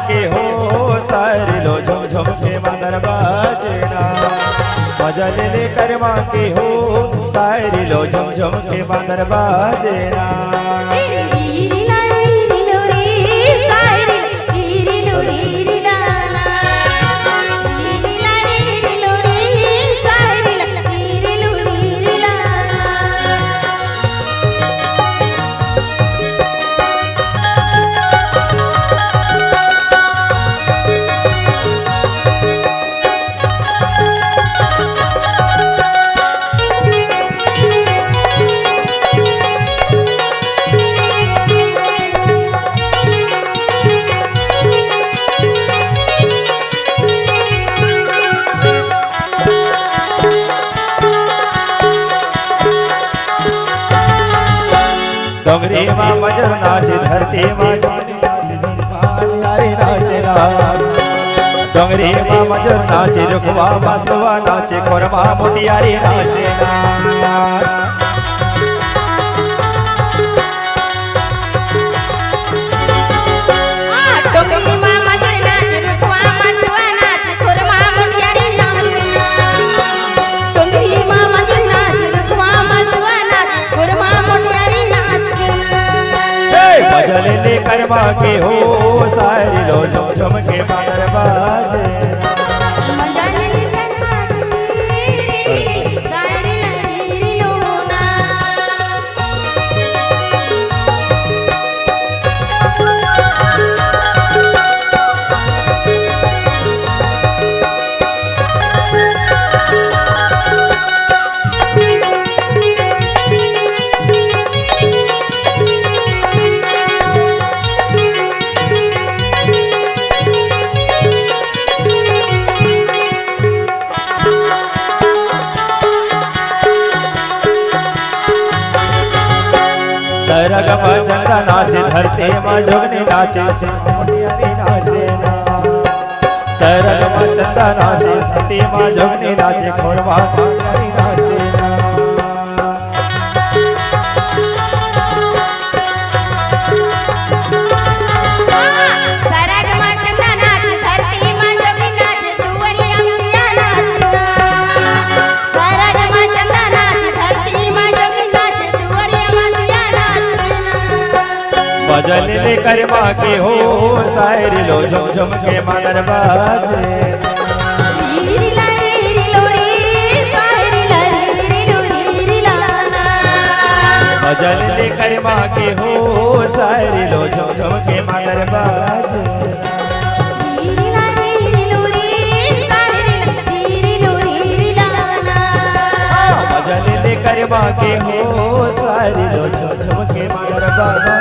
के हो सारी लो झुम झुम के मदर बाजना मजा ले करमा के हो सारी लो झुम झुम के मदर बाजना डोंगरी माँ मजर नाचे धरती माँ नाचे डोंगरी माँ मजर नाचे रुखवा बसवा नाचे खोरमा मोटियारी नाचे ले करमा के हो सारी लो झुम झुम के मदर बाजे सरगम चंदा नाचे धरते माँ जोगनी नाचे नाचे सरगम चंदा नाचे धरते माँ जोगनी नाचे खोरवा नाचे मजा ले करमा के हो सारी लो झुम झुम के मदर बाजे मजा ले करमा के हो सारी लो झुम झुम के मदर बाजे मजा ले करमा के हो सारी लो झुम झुम के मदर बाजे।